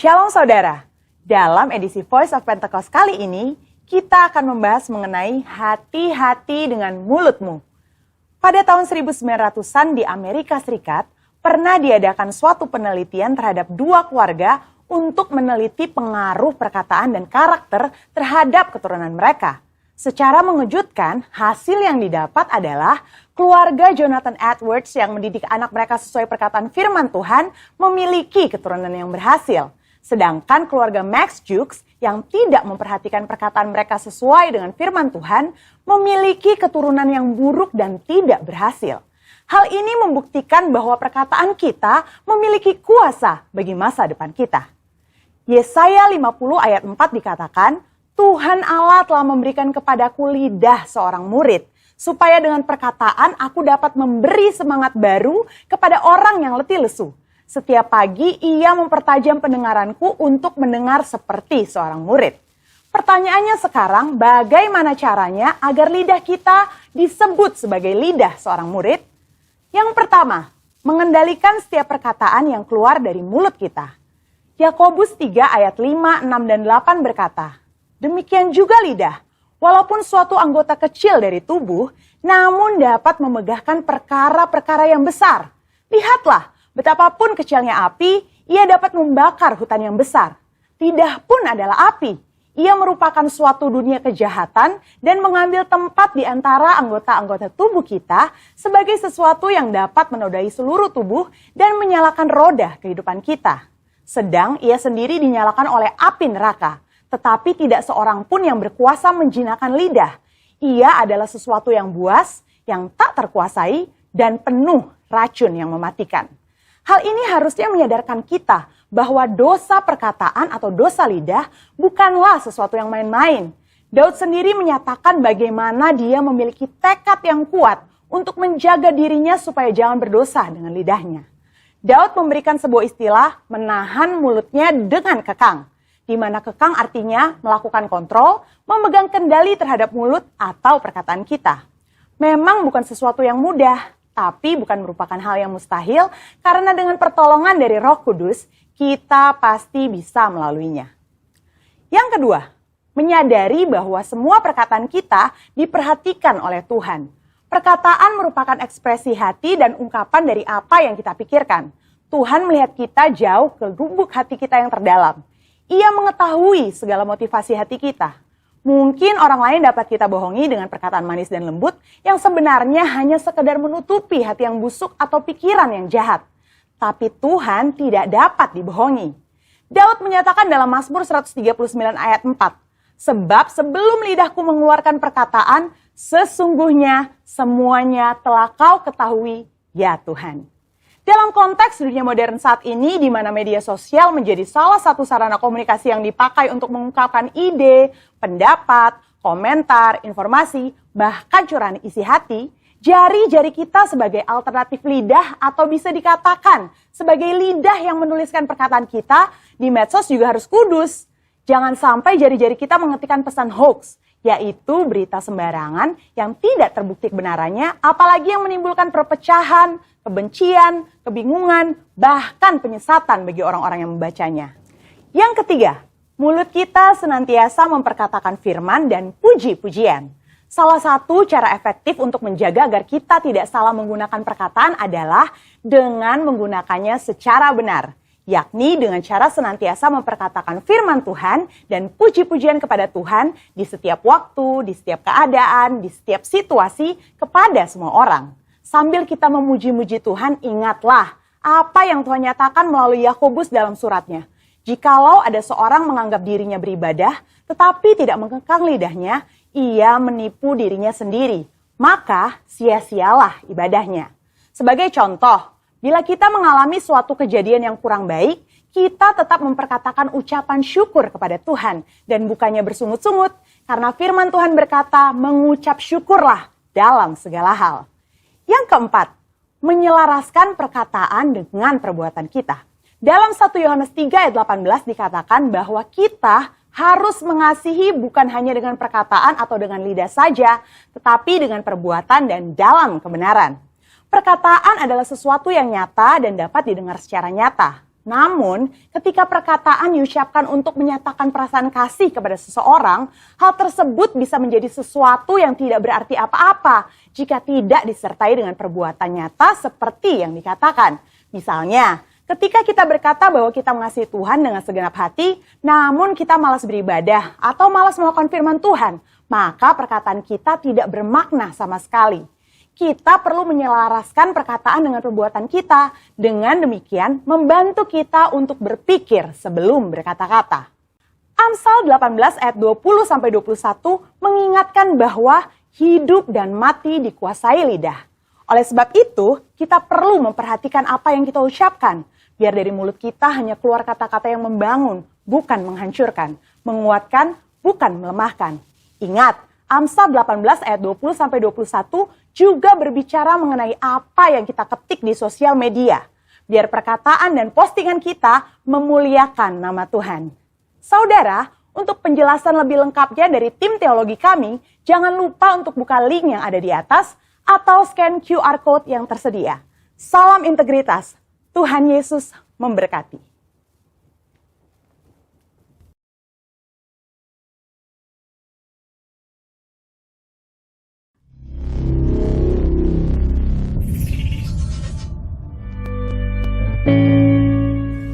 Shalom saudara, dalam edisi Voice of Pentecost kali ini, kita akan membahas mengenai hati-hati dengan mulutmu. Pada tahun 1900-an di Amerika Serikat, pernah diadakan suatu penelitian terhadap dua keluarga untuk meneliti pengaruh perkataan dan karakter terhadap keturunan mereka. Secara mengejutkan, hasil yang didapat adalah keluarga Jonathan Edwards yang mendidik anak mereka sesuai perkataan firman Tuhan memiliki keturunan yang berhasil. Sedangkan keluarga Max Jukes yang tidak memperhatikan perkataan mereka sesuai dengan firman Tuhan memiliki keturunan yang buruk dan tidak berhasil. Hal ini membuktikan bahwa perkataan kita memiliki kuasa bagi masa depan kita. Yesaya 50 ayat 4 dikatakan, Tuhan Allah telah memberikan kepadaku lidah seorang murid, supaya dengan perkataan aku dapat memberi semangat baru kepada orang yang letih lesu. Setiap pagi ia mempertajam pendengaranku untuk mendengar seperti seorang murid. Pertanyaannya sekarang, bagaimana caranya agar lidah kita disebut sebagai lidah seorang murid? Yang pertama, mengendalikan setiap perkataan yang keluar dari mulut kita. Yakobus 3 ayat 5, 6, dan 8 berkata, demikian juga lidah, walaupun suatu anggota kecil dari tubuh, namun dapat memegahkan perkara-perkara yang besar. Lihatlah, betapapun kecilnya api, ia dapat membakar hutan yang besar. Lidah pun adalah api. Ia merupakan suatu dunia kejahatan dan mengambil tempat di antara anggota-anggota tubuh kita sebagai sesuatu yang dapat menodai seluruh tubuh dan menyalakan roda kehidupan kita. Sedang ia sendiri dinyalakan oleh api neraka. Tetapi tidak seorang pun yang berkuasa menjinakkan lidah. Ia adalah sesuatu yang buas, yang tak terkuasai, dan penuh racun yang mematikan. Hal ini harusnya menyadarkan kita bahwa dosa perkataan atau dosa lidah bukanlah sesuatu yang main-main. Daud sendiri menyatakan bagaimana dia memiliki tekad yang kuat untuk menjaga dirinya supaya jangan berdosa dengan lidahnya. Daud memberikan sebuah istilah menahan mulutnya dengan kekang, di mana kekang artinya melakukan kontrol, memegang kendali terhadap mulut atau perkataan kita. Memang bukan sesuatu yang mudah, tapi bukan merupakan hal yang mustahil karena dengan pertolongan dari Roh Kudus, kita pasti bisa melaluinya. Yang kedua, menyadari bahwa semua perkataan kita diperhatikan oleh Tuhan. Perkataan merupakan ekspresi hati dan ungkapan dari apa yang kita pikirkan. Tuhan melihat kita jauh ke lubuk hati kita yang terdalam. Ia mengetahui segala motivasi hati kita. Mungkin orang lain dapat kita bohongi dengan perkataan manis dan lembut yang sebenarnya hanya sekedar menutupi hati yang busuk atau pikiran yang jahat. Tapi Tuhan tidak dapat dibohongi. Daud menyatakan dalam Mazmur 139 ayat 4, sebab sebelum lidahku mengeluarkan perkataan, sesungguhnya semuanya telah kau ketahui, ya Tuhan. Dalam konteks dunia modern saat ini, di mana media sosial menjadi salah satu sarana komunikasi yang dipakai untuk mengungkapkan ide, pendapat, komentar, informasi, bahkan curahan isi hati, jari-jari kita sebagai alternatif lidah atau bisa dikatakan sebagai lidah yang menuliskan perkataan kita di medsos juga harus kudus. Jangan sampai jari-jari kita mengetikkan pesan hoax, yaitu berita sembarangan yang tidak terbukti kebenarannya, apalagi yang menimbulkan perpecahan, kebencian, kebingungan, bahkan penyesatan bagi orang-orang yang membacanya. Yang ketiga, mulut kita senantiasa memperkatakan firman dan puji-pujian. Salah satu cara efektif untuk menjaga agar kita tidak salah menggunakan perkataan adalah dengan menggunakannya secara benar, yakni dengan cara senantiasa memperkatakan firman Tuhan dan puji-pujian kepada Tuhan di setiap waktu, di setiap keadaan, di setiap situasi kepada semua orang. Sambil kita memuji-muji Tuhan, ingatlah apa yang Tuhan nyatakan melalui Yakobus dalam suratnya. Jikalau ada seorang menganggap dirinya beribadah, tetapi tidak mengekang lidahnya, ia menipu dirinya sendiri. Maka sia-sialah ibadahnya. Sebagai contoh, bila kita mengalami suatu kejadian yang kurang baik, kita tetap memperkatakan ucapan syukur kepada Tuhan dan bukannya bersungut-sungut, karena firman Tuhan berkata, mengucap syukurlah dalam segala hal. Yang keempat, menyelaraskan perkataan dengan perbuatan kita. Dalam 1 Yohanes 3 ayat 18 dikatakan bahwa kita harus mengasihi bukan hanya dengan perkataan atau dengan lidah saja, tetapi dengan perbuatan dan dalam kebenaran. Perkataan adalah sesuatu yang nyata dan dapat didengar secara nyata. Namun, ketika perkataan diucapkan untuk menyatakan perasaan kasih kepada seseorang, hal tersebut bisa menjadi sesuatu yang tidak berarti apa-apa jika tidak disertai dengan perbuatan nyata seperti yang dikatakan. Misalnya, ketika kita berkata bahwa kita mengasihi Tuhan dengan segenap hati, namun kita malas beribadah atau malas melakukan firman Tuhan, maka perkataan kita tidak bermakna sama sekali. Kita perlu menyelaraskan perkataan dengan perbuatan kita. Dengan demikian, membantu kita untuk berpikir sebelum berkata-kata. Amsal 18 ayat 20-21 mengingatkan bahwa hidup dan mati dikuasai lidah. Oleh sebab itu, kita perlu memperhatikan apa yang kita ucapkan. Biar dari mulut kita hanya keluar kata-kata yang membangun, bukan menghancurkan. Menguatkan, bukan melemahkan. Ingat, Amsal 18 ayat 20-21 juga berbicara mengenai apa yang kita ketik di sosial media. Biar perkataan dan postingan kita memuliakan nama Tuhan. Saudara, untuk penjelasan lebih lengkapnya dari tim teologi kami, jangan lupa untuk buka link yang ada di atas atau scan QR Code yang tersedia. Salam integritas, Tuhan Yesus memberkati.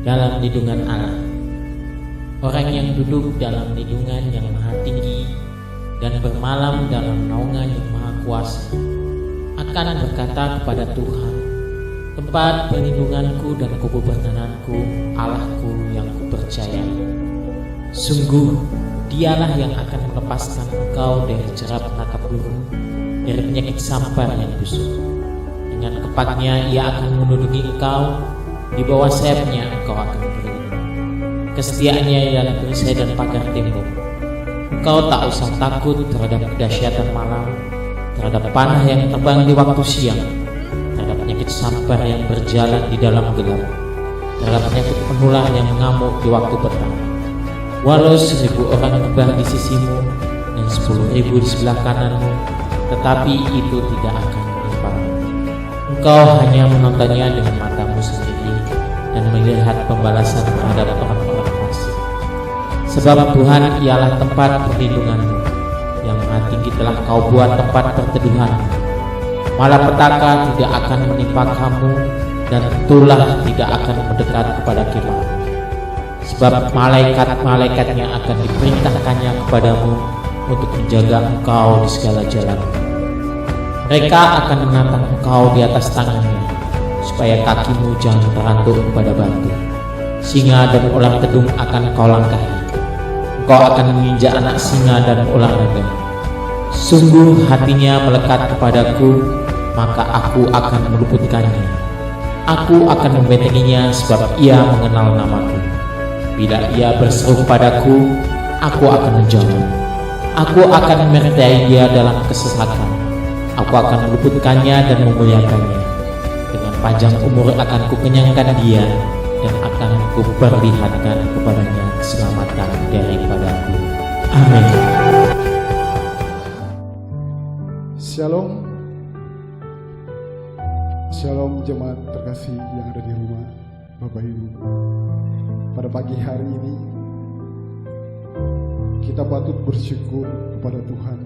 Dalam lindungan Allah, orang yang duduk dalam lindungan yang maha tinggi dan bermalam dalam naungan yang maha kuasa akan berkata kepada Tuhan, tempat perlindunganku dan kubu pertananku, Allahku yang kupercayai. Sungguh, dialah yang akan melepaskan engkau dari jerat penangkap burung, dari penyakit sampar yang busuk. Dengan kepaknya ia akan menundungi engkau, di bawah sayapnya engkau akan berlindung. Kesetiaannya ialah perisai dan pagar tembok. Engkau tak usah takut terhadap kedahsyatan malam, terhadap panah yang terbang di waktu siang, terhadap penyakit sampar yang berjalan di dalam gelap, terhadap penyakit penular yang mengamuk di waktu petang. Walau 1000 orang terbang di sisimu dan 10.000 di sebelah kananmu, tetapi itu tidak akan menimpamu. Engkau hanya menontonnya dengan matamu sendiri dan melihat pembalasan terhadap orang-orang fasik. Sebab Tuhan ialah tempat perlindunganmu, yang maha tinggi telah kau buat tempat perteduhanmu. Malapetaka tidak akan menimpa kamu, dan tulah tidak akan mendekat kepada kemahmu. Sebab malaikat-malaikatnya akan diperintahkannya kepadamu untuk menjaga engkau di segala jalan. Mereka akan menatang engkau di atas tangannya, supaya kakimu jangan terantuk kepada batu. Singa dan ular tedung akan kau langkahi. Engkau akan menginjak anak singa dan ular naga. Sungguh hatinya melekat kepadaku, maka aku akan meluputkannya. Aku akan membentenginya sebab ia mengenal namaku. Bila ia berseru padaku, aku akan menjawab. Aku akan menyertai dia dalam kesesakan. Aku akan meluputkannya dan memuliakannya. Dengan panjang umur akan kukenyangkan dia, dan akan kuperlihatkan kepadanya keselamatan daripadaku. Amin. Shalom. Shalom jemaat terkasih yang ada di rumah, Bapak Ibu. Pada pagi hari ini kita patut bersyukur kepada Tuhan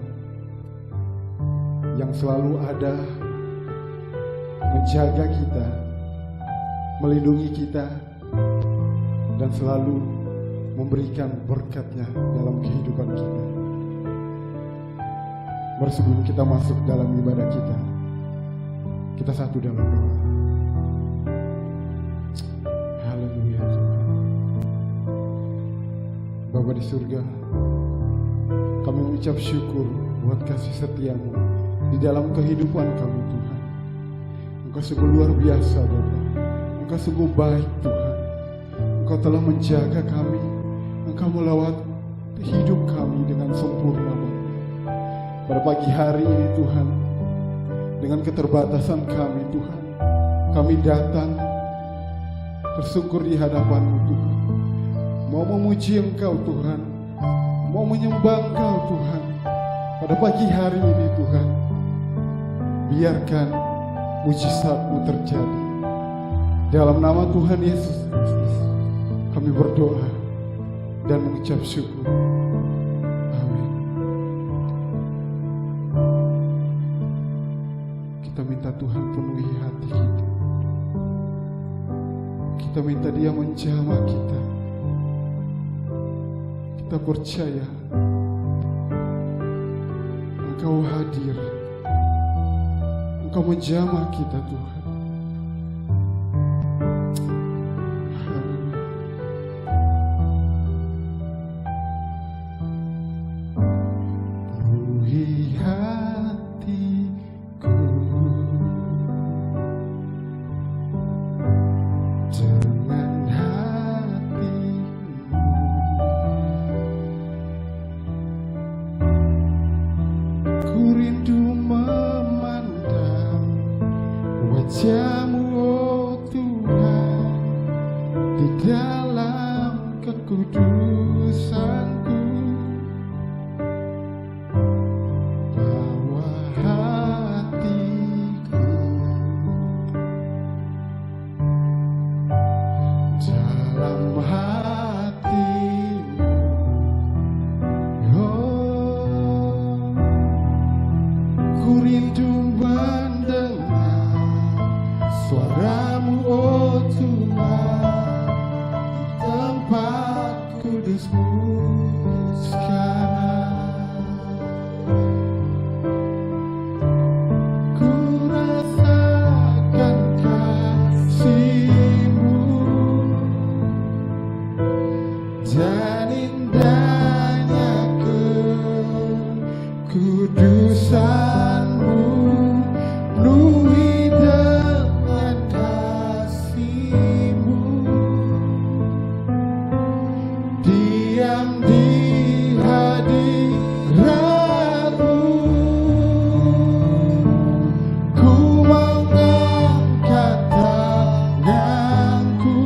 yang selalu ada menjaga kita, melindungi kita, dan selalu memberikan berkat-Nya dalam kehidupan kita. Sebelum kita masuk dalam ibadah kita satu dalam doa. Haleluya Tuhan. Bapa di surga, kami mengucap syukur buat kasih setia-Mu di dalam kehidupan kami Tuhan. Engkau sungguh luar biasa Bapa. Engkau sungguh baik Tuhan. Engkau telah menjaga kami. Engkau melawat hidup kami dengan sempurna Bapa. Pada pagi hari ini Tuhan, dengan keterbatasan kami Tuhan, kami datang bersungkur di hadapan-Mu Tuhan. Mau memuji Engkau Tuhan, mau menyembah Engkau Tuhan. Pada pagi hari ini Tuhan, biarkan mujizat-Mu terjadi dalam nama Tuhan Yesus Kristus. Kami berdoa dan mengucap syukur. Amin. Kita minta Tuhan penuhi hati kita. Kita minta Dia menjamah kita. Kita percaya Engkau hadir. Engkau menjamah kita, Tuhan. Penuhi hatiku dengan hati-Mu. Ku rindu memandang wajah-Mu, oh Tuhan, di dalam kekudusan-Ku. Bawa hatiku dalam hati-Mu, oh, ku rindu mendengar suara-Mu, oh Tuhan, tempat kudus-Mu sekarang. Ku rasakan kasih-Mu dan indahnya kekudusan-Mu, penuhi dengan kasih-Mu. Diam di hadirat-Mu, ku mengangkat tanganku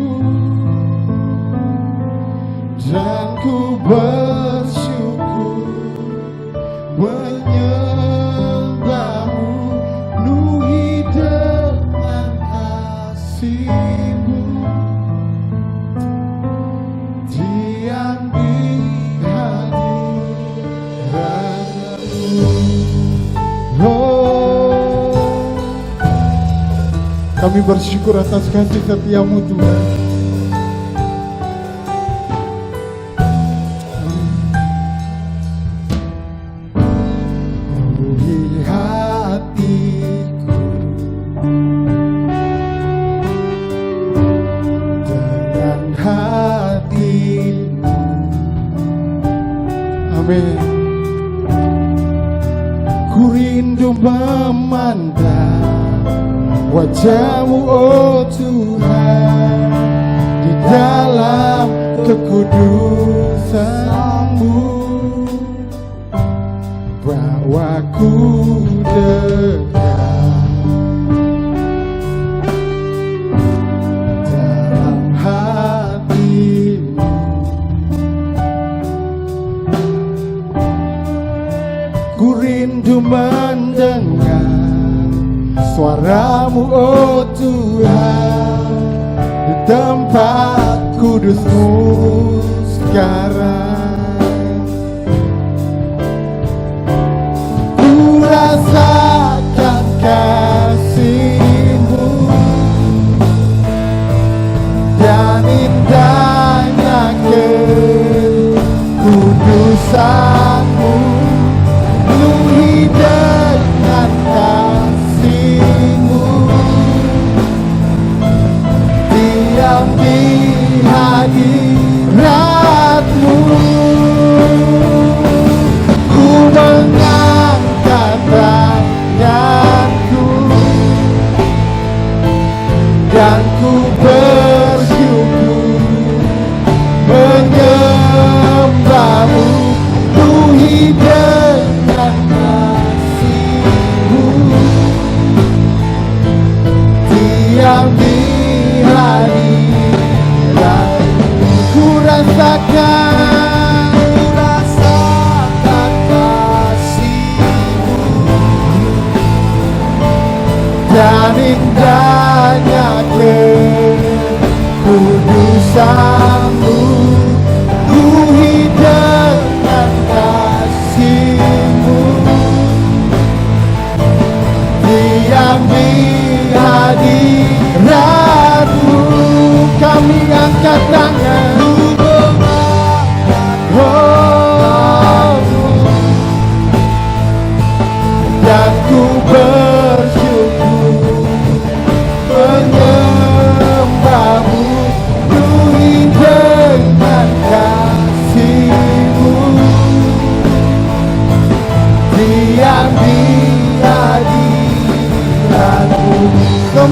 dan ku bersyukur menyembah-Mu, penuhi dengan kasih-Mu. Diam di hadirat-Mu, oh, kami bersyukur atas kasih setia-Mu, Tuhan. Penuhi hatiku dengan hati-Mu. Amin. Ku rindu memandang wajah-Mu, oh Tuhan, di dalam kekudusan-Mu. Bawa ku dekat dalam hati-Mu. Ku rindu mendengar suara-Mu, oh Tuhan, di tempat kudus-Mu sekarang. Ku rasakan kasih-Mu dan indahnya kekudusan-Mu, penuhi dengan kasih-Mu. Diam di hadirat-Mu,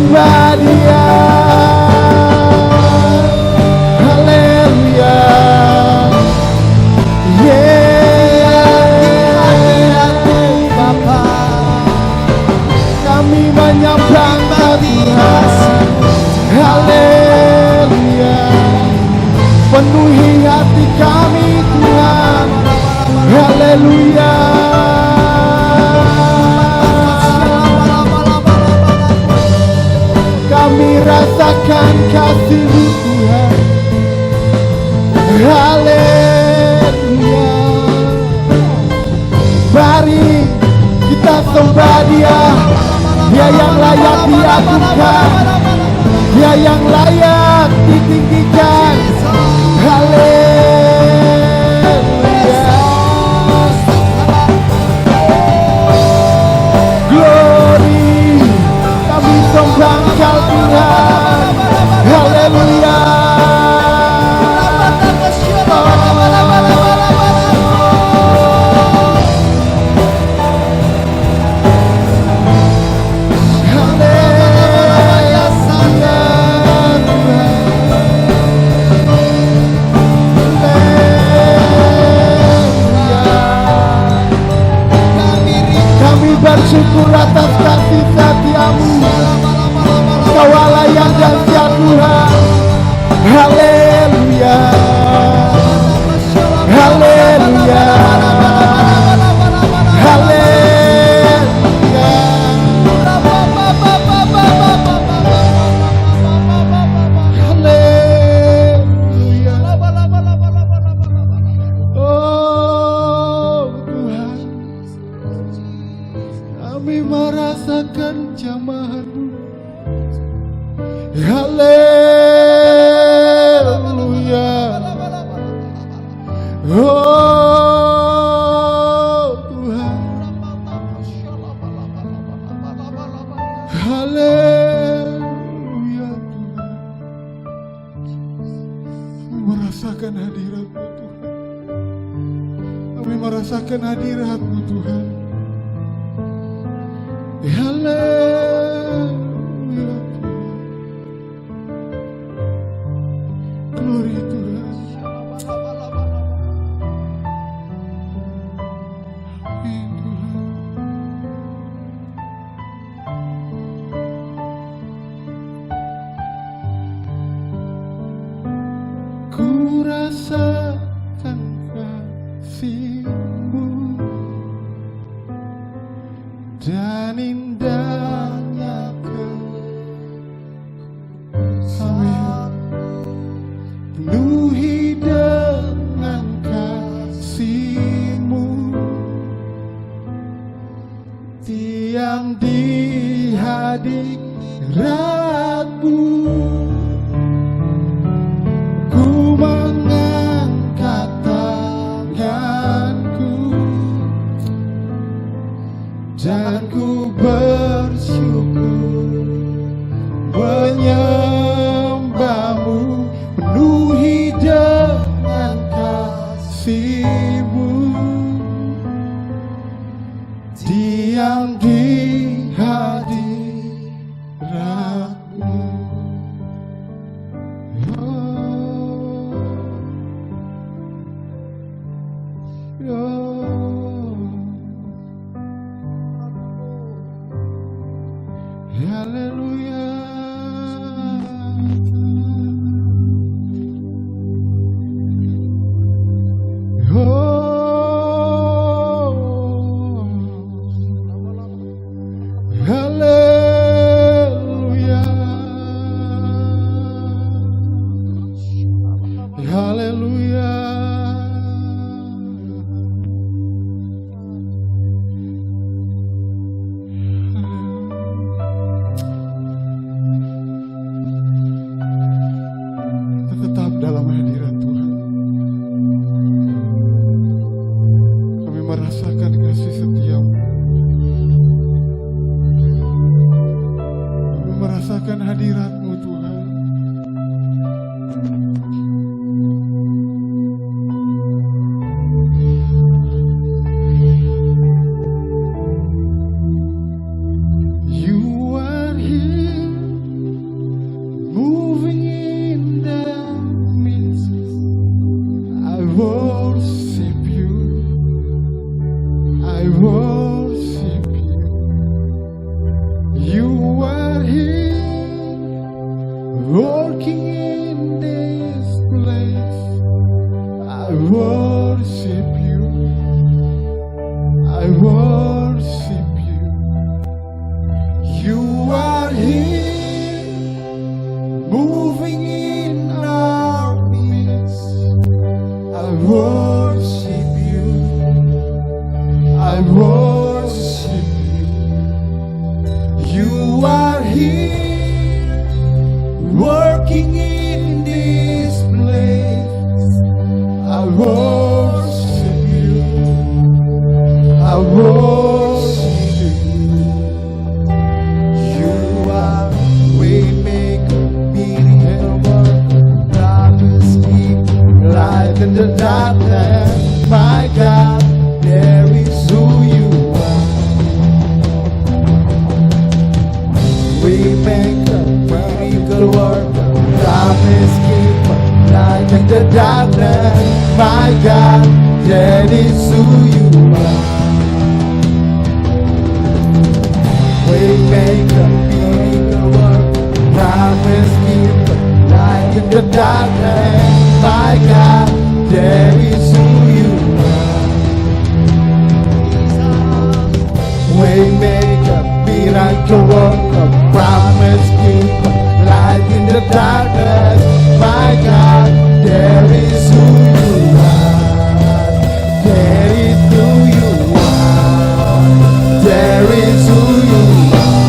sembah Dia. Haleluya. Bapa, kami menyembah Tuhan. Haleluya. Penuhi hati kami Tuhan. Haleluya. Kami rasakan kasih-Mu Tuhan. Haleluya. Mari kita sembah Dia. Dia yang layak diagungkan, Dia yang layak ditinggikan. Haleluya. Glory, kami sembah Engkau Tuhan. Haleluya. Bersyukur atas kasih setia-Mu. Kau Allah yang dahsyat Tuhan. Haleluya. Haleluya. Haleluya. Haleluya. Oh Tuhan, kami merasakan jamahan-Mu. Haleluya. Oh Tuhan. Haleluya Tuhan. Kami merasakan hadirat-Mu Tuhan. Kami merasakan hadirat-Mu Tuhan. Haleluya Tuhan. Glory Tuhan. Amin Tuhan. Ku rasakan kasih-Mu dan indahnya Amin. Penuhi dengan kasih-Mu yang di hadirat-Mu. Ku mengangkat tanganku dan ku bersyukur menyembah-Mu, penuhi dengan kasih-Mu diam di hadirat-Mu. Haleluya. Haleluya. Haleluya. worship you. I worship you. You are here, moving in our midst. I worship you. I worship you. You are here, working in this place. I worship you. I worship you. You are waymaker, miracle worker, promise keeper, light in the darkness. My God, there is who you are. Waymaker, miracle worker, promise keeper, light in the darkness. My God, that is who you are. Waymaker, miracle worker, promise keeper, light in the darkness. My God, that is who you are. Waymaker, miracle worker, promise keeper, light in the darkness. My God, there is who you are. There is who you are. There is who you are.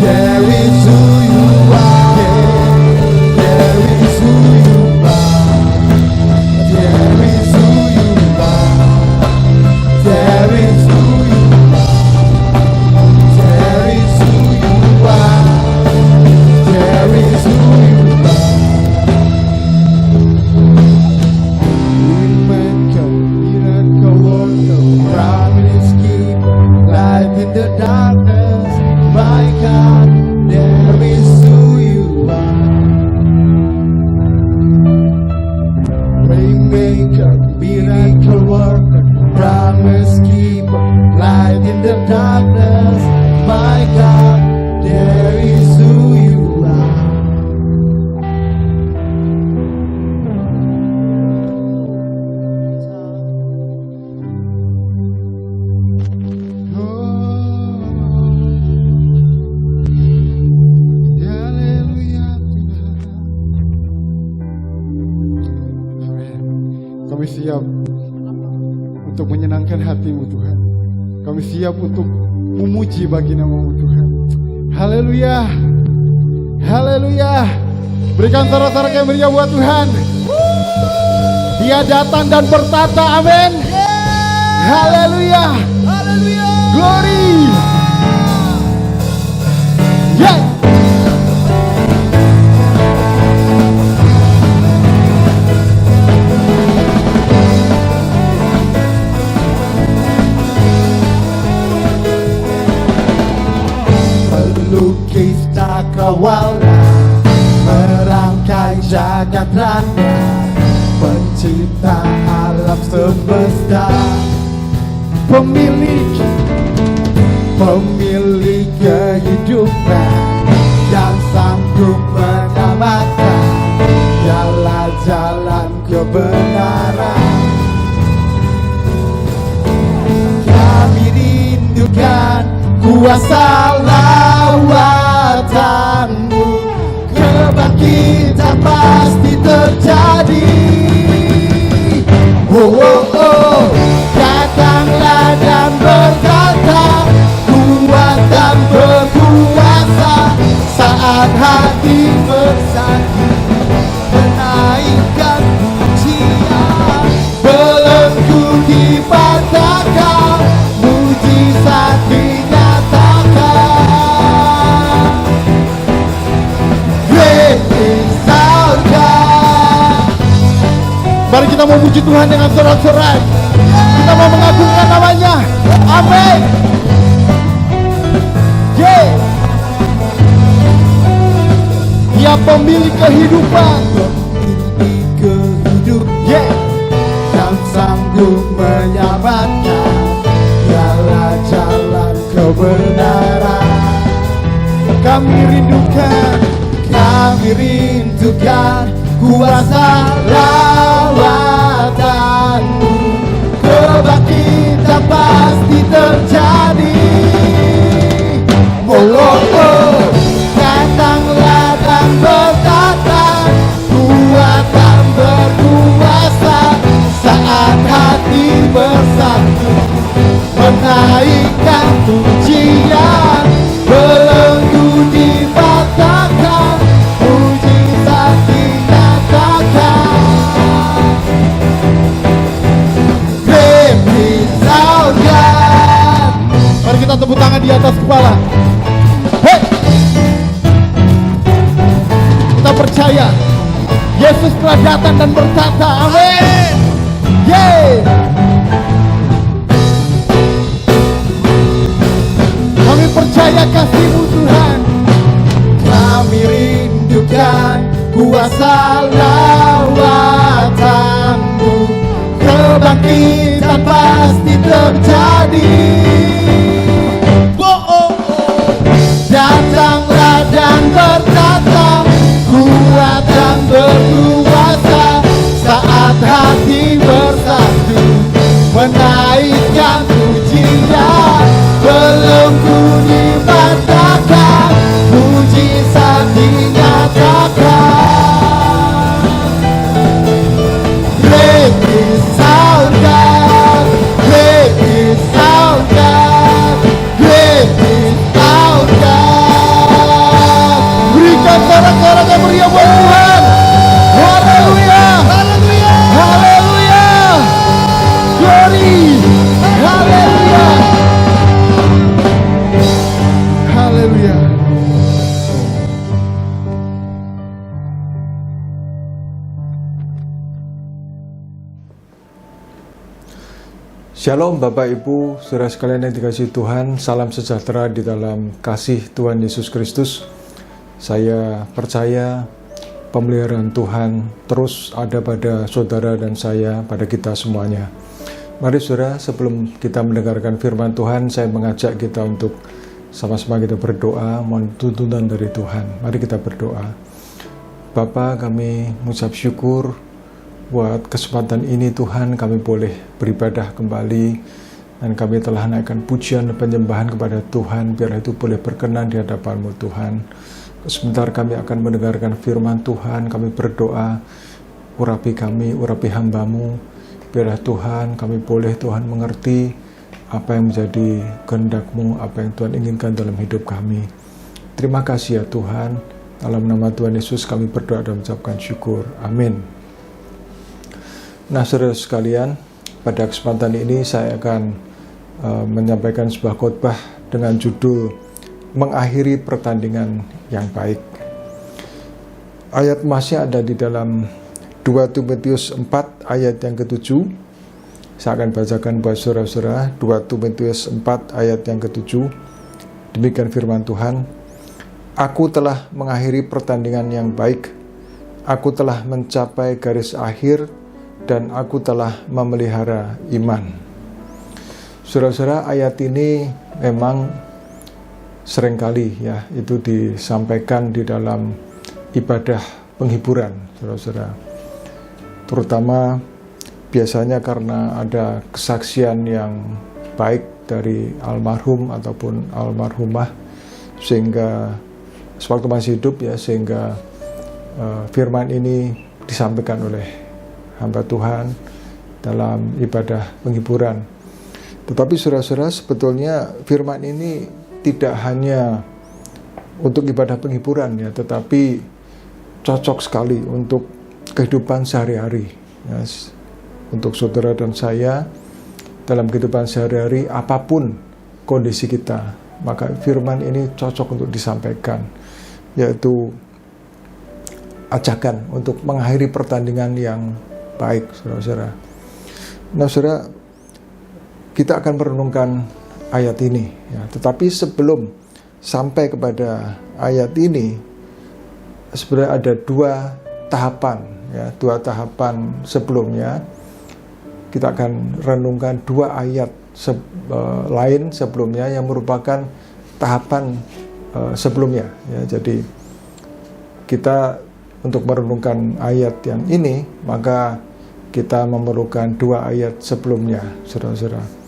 There is who you are. There is who you are. There is who you are. There is who you are. There is who you are. There is who you are. Waymaker, miracle worker, promise keeper, light in the darkness. My God, there is who you are. Waymaker, miracle worker, promise keeper, light in the darkness. My God, there is who you are. Haleluya Tuhan. Amin. Kami siap untuk menyenangkan hatimu Tuhan. Kami siap untuk memuji bagi namamu Tuhan. Haleluya. Haleluya. Berikan sorak-sorak yang meriah buat Tuhan. Dia datang dan bertata. Amin. Haleluya. Haleluya. Glory. Yeah. Melukis cakrawala, merangkai jagat raya, pencipta alam semesta, pemilik kehidupan yang sanggup menyelamatkan jalan-jalan kebenaran. Kami rindukan kuasa lawatanmu, kebangkitan pasti terjadi. Oh, oh, oh. Datanglah dan berkata, kuatan berkuasa, saat hati bersatu menaikkan pujian, belenggu dipatahkan, mujizat dinyatakan. Great is our God. Mari kita memuji Tuhan dengan sorak-sorai. Kita mau mengagungkan namanya. Amin. Yeah. Dia pemilik kehidupan. Yeah. Yang sanggup menyelamatkan jalan-jalan kebenaran. Kami rindukan kuasa lawatan. kata tepuk tangan di atas kepala. Hei! Kita percaya Yesus telah datang dan berkata, amin. Yeay! Kami percaya kasih-Mu Tuhan. Kami rindukan kuasa lawatan-Mu, kebangkitan pasti terjadi. Datanglah dan berkata, kuat dan berkuasa, saat hati bersatu menaikkan pujian. Belum ku dimatakan, mujizat dinyatakan. Great is our God, great is our God, great is our God. Berikan sorak-sorak yang meriah buat Tuhan. Haleluya, haleluya, haleluya. Glory, haleluya, haleluya. Shalom Bapak Ibu, saudara sekalian yang dikasihi Tuhan, salam sejahtera di dalam kasih Tuhan Yesus Kristus. Saya percaya pemeliharaan Tuhan terus ada pada saudara dan saya, pada kita semuanya. Mari saudara, sebelum kita mendengarkan firman Tuhan, saya mengajak kita untuk sama-sama kita berdoa, mohon tuntunan dari Tuhan. Mari kita berdoa. Bapa, kami mengucap syukur buat kesempatan ini Tuhan, kami boleh beribadah kembali dan kami telah naikkan pujian dan penyembahan kepada Tuhan, biar itu boleh berkenan di hadapan-Mu Tuhan. Sebentar kami akan mendengarkan firman Tuhan, kami berdoa, urapi kami, urapi hamba-Mu, biarlah Tuhan kami boleh Tuhan mengerti apa yang menjadi kehendak-Mu, apa yang Tuhan inginkan dalam hidup kami. Terima kasih ya Tuhan, dalam nama Tuhan Yesus kami berdoa dan mengucapkan syukur. Amin. Nah, saudara sekalian, pada kesempatan ini saya akan menyampaikan sebuah khotbah dengan judul Mengakhiri Pertandingan yang Baik. Ayat masih ada di dalam 2 Timotius 4 ayat yang ke-7. Saya akan bacakan buat saudara-saudara 2 Timotius 4 ayat yang ke-7. Demikian firman Tuhan. Aku telah mengakhiri pertandingan yang baik. Aku telah mencapai garis akhir dan aku telah memelihara iman. Saudara-saudara, ayat ini memang seringkali ya itu disampaikan di dalam ibadah penghiburan, saudara-saudara. Terutama biasanya karena ada kesaksian yang baik dari almarhum ataupun almarhumah, sehingga sewaktu masih hidup ya, sehingga firman ini disampaikan oleh hamba Tuhan dalam ibadah penghiburan. Tetapi saudara-saudara, sebetulnya firman ini tidak hanya untuk ibadah penghiburan ya, tetapi cocok sekali untuk kehidupan sehari-hari ya, untuk saudara dan saya dalam kehidupan sehari-hari apapun kondisi kita, maka firman ini cocok untuk disampaikan, yaitu ajakan untuk mengakhiri pertandingan yang baik, saudara-saudara. Nah, saudara, kita akan merenungkan ayat ini ya. Tetapi sebelum sampai kepada ayat ini, sebenarnya ada dua tahapan ya, dua tahapan sebelumnya. Kita akan renungkan dua ayat lain sebelumnya yang merupakan tahapan sebelumnya ya. Jadi kita untuk merenungkan ayat yang ini, maka kita memerlukan dua ayat sebelumnya, saudara-saudara.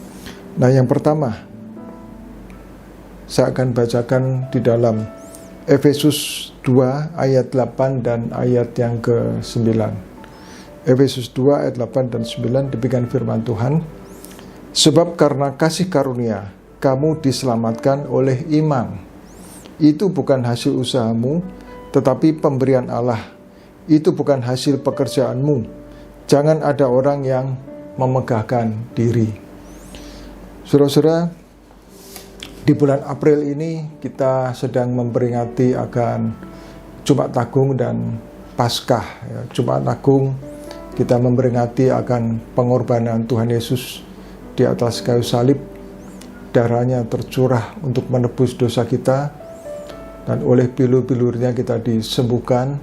Nah, yang pertama saya akan bacakan di dalam Efesus 2 ayat 8 dan ayat yang ke-9. Efesus 2 ayat 8 dan 9, demikian firman Tuhan. Sebab karena kasih karunia kamu diselamatkan oleh iman. Itu bukan hasil usahamu, tetapi pemberian Allah. Itu bukan hasil pekerjaanmu. Jangan ada orang yang memegahkan diri. Saudara-saudara, Di bulan April ini kita sedang memperingati akan Jumat Agung dan Paskah. Ya, Jumat Agung kita memperingati akan pengorbanan Tuhan Yesus di atas kayu salib. Darahnya tercurah untuk menebus dosa kita, dan oleh bilur-bilurnya kita disembuhkan.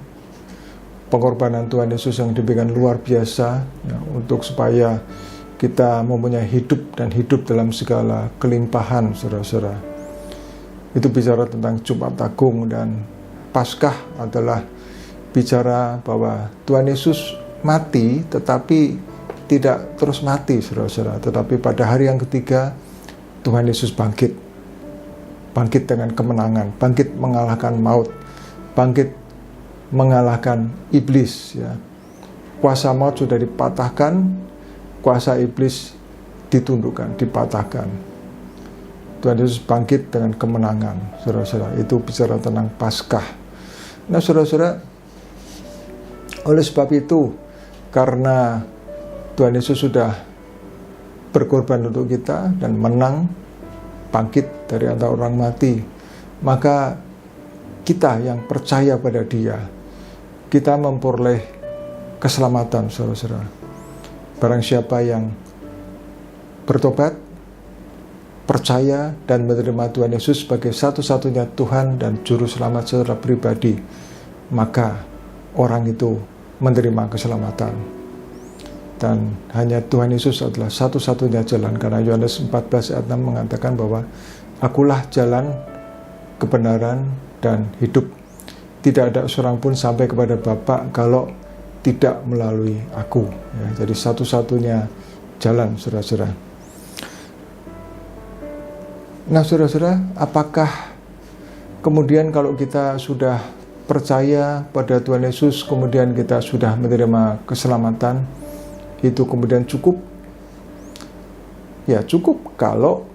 Pengorbanan Tuhan Yesus yang demikian luar biasa, ya, untuk supaya kita mempunyai hidup dan hidup dalam segala kelimpahan, saudara-saudara. Itu bicara tentang Jumat Agung, dan Paskah adalah bicara bahwa Tuhan Yesus mati, tetapi tidak terus mati, saudara-saudara. Tetapi pada hari yang ketiga, Tuhan Yesus bangkit. Bangkit dengan kemenangan, bangkit mengalahkan maut, bangkit mengalahkan iblis. Ya. Kuasa maut sudah dipatahkan, kuasa iblis ditundukkan, dipatahkan. Tuhan Yesus bangkit dengan kemenangan, saudara-saudara. Itu bicara tentang Paskah. Nah, saudara-saudara, oleh sebab itu, karena Tuhan Yesus sudah berkorban untuk kita dan menang, bangkit dari antara orang mati, maka kita yang percaya pada Dia, kita memperoleh keselamatan, saudara-saudara. Barang siapa yang bertobat, percaya dan menerima Tuhan Yesus sebagai satu-satunya Tuhan dan Juru Selamat secara pribadi, maka orang itu menerima keselamatan. Dan hanya Tuhan Yesus adalah satu-satunya jalan, karena Yohanes 14 ayat 6 mengatakan bahwa Akulah jalan, kebenaran, dan hidup. Tidak ada seorang pun sampai kepada Bapa kalau tidak melalui Aku. Ya, jadi satu-satunya jalan, saudara-saudara. Nah, saudara-saudara, apakah kemudian kalau kita sudah percaya pada Tuhan Yesus, kemudian kita sudah menerima keselamatan, itu kemudian cukup? Ya, cukup kalau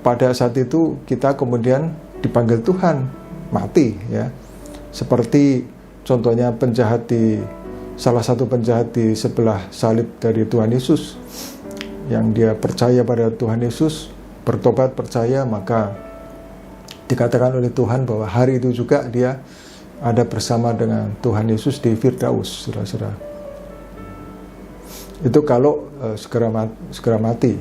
pada saat itu kita kemudian dipanggil Tuhan, mati, ya. Seperti contohnya salah satu penjahat di sebelah salib dari Tuhan Yesus, yang dia percaya pada Tuhan Yesus, bertobat, percaya, maka dikatakan oleh Tuhan bahwa hari itu juga dia ada bersama dengan Tuhan Yesus di Firdaus, saudara-saudara. Itu kalau segera mati.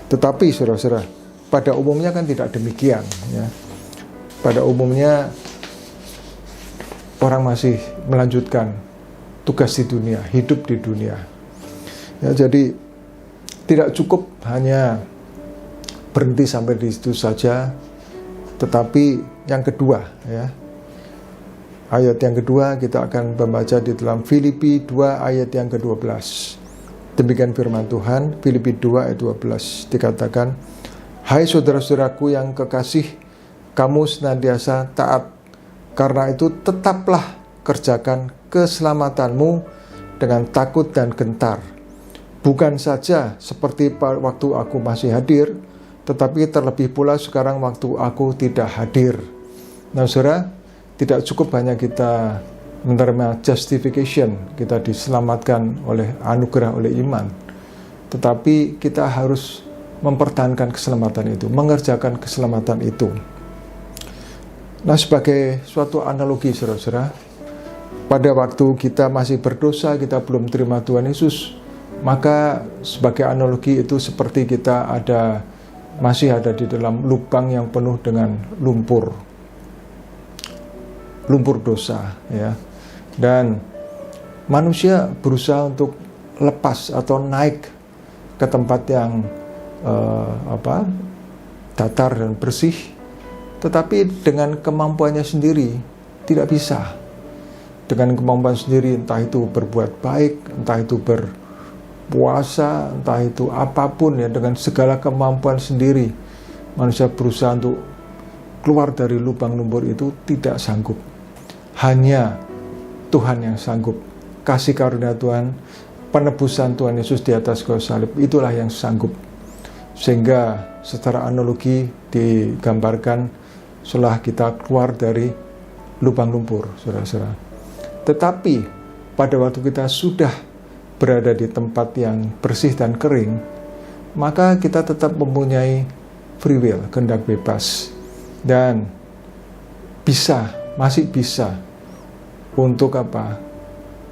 Tetapi saudara-saudara, pada umumnya kan tidak demikian, ya. Pada umumnya orang masih melanjutkan tugas di dunia, hidup di dunia. Ya, jadi tidak cukup hanya berhenti sampai di situ saja, tetapi yang kedua, ya. Ayat yang kedua kita akan membaca di dalam Filipi 2 ayat yang ke-12. Demikian firman Tuhan, Filipi 2 ayat 12 dikatakan, Hai saudara-saudaraku yang kekasih, kamu senantiasa taat, karena itu tetaplah kerjakan keselamatanmu dengan takut dan gentar. Bukan saja seperti waktu aku masih hadir, tetapi terlebih pula sekarang waktu aku tidak hadir. Nah, saudara, tidak cukup hanya kita menerima justification, kita diselamatkan oleh anugerah, oleh iman, tetapi kita harus mempertahankan keselamatan itu, mengerjakan keselamatan itu. Nah, sebagai suatu analogi, saudara-saudara, pada waktu kita masih berdosa, kita belum terima Tuhan Yesus, maka sebagai analogi itu seperti kita masih ada di dalam lubang yang penuh dengan lumpur dosa, ya. Dan manusia berusaha untuk lepas atau naik ke tempat yang datar dan bersih, tetapi dengan kemampuannya sendiri tidak bisa. Dengan kemampuan sendiri, entah itu berbuat baik, entah itu berpuasa, entah itu apapun, ya, dengan segala kemampuan sendiri, manusia berusaha untuk keluar dari lubang lumpur itu tidak sanggup. Hanya Tuhan yang sanggup. Kasih karunia Tuhan, penebusan Tuhan Yesus di atas kayu salib, itulah yang sanggup. Sehingga secara analogi digambarkan setelah kita keluar dari lubang lumpur, saudara-saudara. Tetapi pada waktu kita sudah berada di tempat yang bersih dan kering, maka kita tetap mempunyai free will, kehendak bebas, dan masih bisa untuk apa?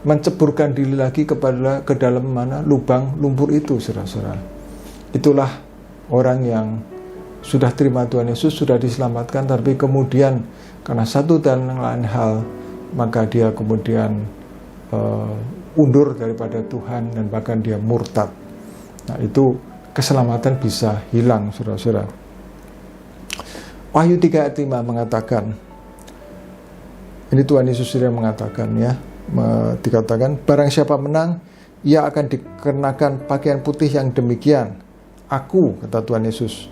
Menceburkan diri lagi ke dalam mana lubang lumpur itu, saudara-saudara. Itulah orang yang sudah terima Tuhan Yesus, sudah diselamatkan, tapi kemudian karena satu dan lain hal, maka dia kemudian undur daripada Tuhan dan bahkan dia murtad. Nah, itu keselamatan bisa hilang, saudara-saudara. Wahyu 3 ayat 5 mengatakan, ini Tuhan Yesus sendiri mengatakan, ya, dikatakan, barang siapa menang, ia akan dikenakan pakaian putih yang demikian. Aku, kata Tuhan Yesus,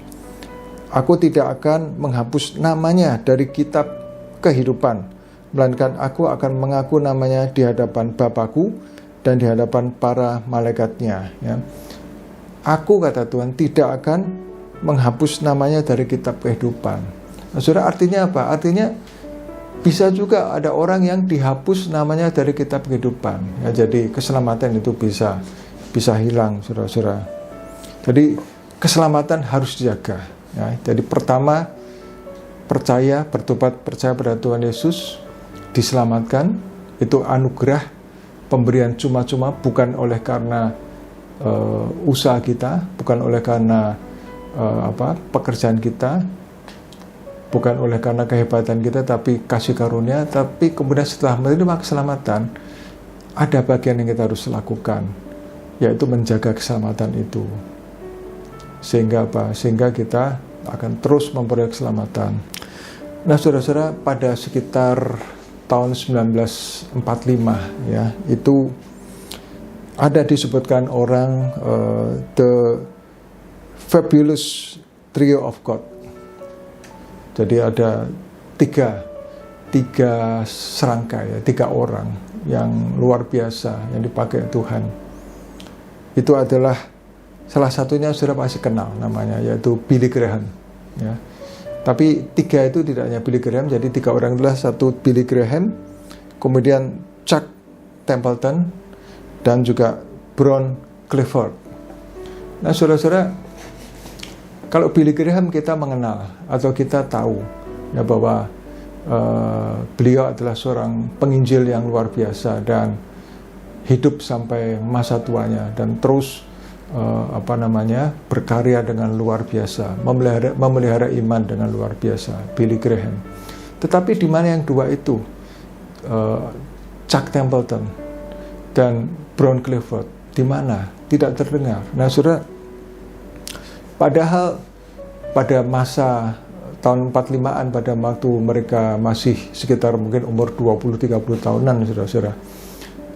aku tidak akan menghapus namanya dari kitab kehidupan, melainkan aku akan mengaku namanya di hadapan Bapa-Ku dan di hadapan para malaikatnya. Ya. Aku, kata Tuhan, tidak akan menghapus namanya dari kitab kehidupan. Nah, saudara, artinya apa? Artinya bisa juga ada orang yang dihapus namanya dari kitab kehidupan. Ya, jadi keselamatan itu bisa hilang, saudara-saudara. Jadi keselamatan harus dijaga. Ya, jadi pertama, bertobat, percaya pada Tuhan Yesus, diselamatkan, itu anugerah, pemberian cuma-cuma, bukan oleh karena usaha kita, bukan oleh karena pekerjaan kita, bukan oleh karena kehebatan kita, tapi kasih karunia. Tapi kemudian setelah menerima keselamatan, ada bagian yang kita harus lakukan, yaitu menjaga keselamatan itu. Sehingga apa? Sehingga kita akan terus memperoleh keselamatan. Nah, saudara-saudara, pada sekitar tahun 1945, ya, itu ada disebutkan orang the Fabulous Trio of God. Jadi ada tiga serangkai, ya, 3 orang yang luar biasa yang dipakai Tuhan. Itu adalah salah satunya sudah pasti kenal namanya, yaitu Billy Graham. Ya. Tapi 3 itu tidak hanya Billy Graham, jadi 3 orang adalah satu Billy Graham, kemudian Chuck Templeton, dan juga Brown Clifford. Nah, saudara-saudara, kalau Billy Graham kita mengenal atau kita tahu, ya, bahwa beliau adalah seorang penginjil yang luar biasa dan hidup sampai masa tuanya dan terus berkarya dengan luar biasa, memelihara iman dengan luar biasa, Billy Graham. Tetapi di mana yang 2 itu, Chuck Templeton dan Brown Clifford, di mana? Tidak terdengar. Nah, saudara, padahal pada masa tahun 45-an, pada waktu mereka masih sekitar mungkin umur 20-30 tahunan, saudara-saudara,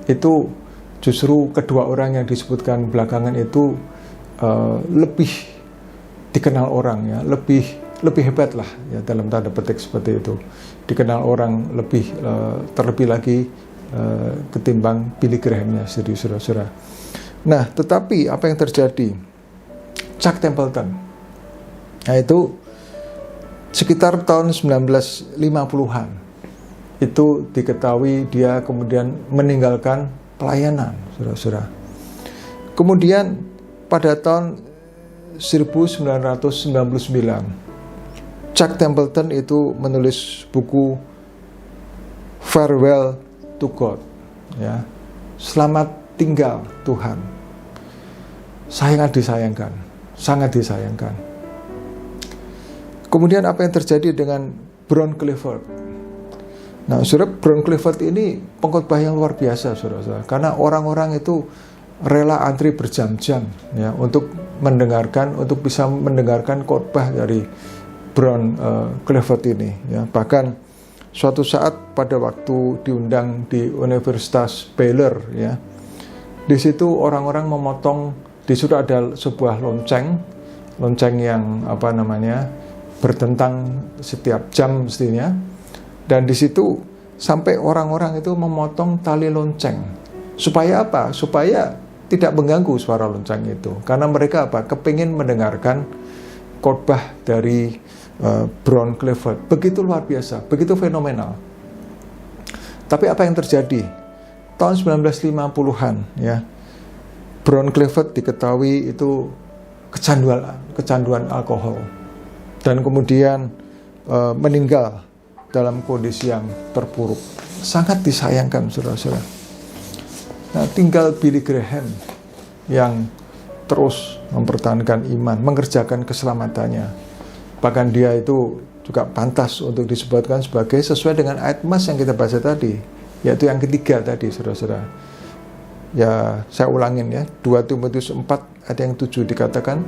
itu justru kedua orang yang disebutkan belakangan itu lebih dikenal orang, ya, lebih hebat lah, ya, dalam tanda petik seperti itu, dikenal orang lebih terlebih lagi ketimbang Billy Graham-nya sendiri, saudara-saudara. Nah, tetapi apa yang terjadi? Chuck Templeton, nah, itu sekitar tahun 1950-an itu diketahui dia kemudian meninggalkan pelayanan, saudara-saudara. Kemudian pada tahun 1999, Chuck Templeton itu menulis buku Farewell to God, ya, selamat tinggal Tuhan. Sangat disayangkan. Kemudian apa yang terjadi dengan Brown Clifford? Nah, saudara, Brown Clifford ini pengkhotbah yang luar biasa, saudara, karena orang-orang itu rela antri berjam-jam, ya, untuk bisa mendengarkan khotbah dari Brown Clifford ini, ya. Bahkan suatu saat pada waktu diundang di Universitas Baylor, ya, di situ orang-orang memotong. Di situ ada sebuah lonceng yang bertentang setiap jam mestinya, dan di situ sampai orang-orang itu memotong tali lonceng. Supaya apa? Supaya tidak mengganggu suara lonceng itu, karena mereka kepingin mendengarkan khotbah dari Brown Clifford. Begitu luar biasa, begitu fenomenal. Tapi apa yang terjadi? Tahun 1950-an, ya, Brown Clifford diketahui itu kecanduan alkohol. dan kemudian meninggal dalam kondisi yang terpuruk. Sangat disayangkan, saudara-saudara. Nah, tinggal Billy Graham yang terus mempertahankan iman, mengerjakan keselamatannya. Bahkan dia itu juga pantas untuk disebutkan sebagai sesuai dengan ayat emas yang kita baca tadi, yaitu yang ketiga tadi, saudara-saudara. Ya, saya ulangin ya, 2 Timotius 4 ayat yang 7 dikatakan,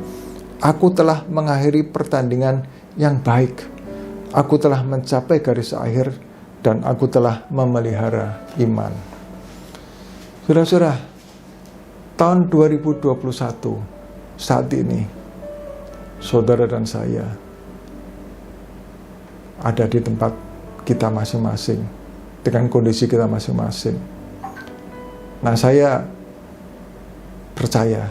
aku telah mengakhiri pertandingan yang baik, aku telah mencapai garis akhir, dan aku telah memelihara iman. Saudara-saudara, tahun 2021 saat ini, saudara dan saya ada di tempat kita masing-masing, dengan kondisi kita masing-masing. Nah, saya percaya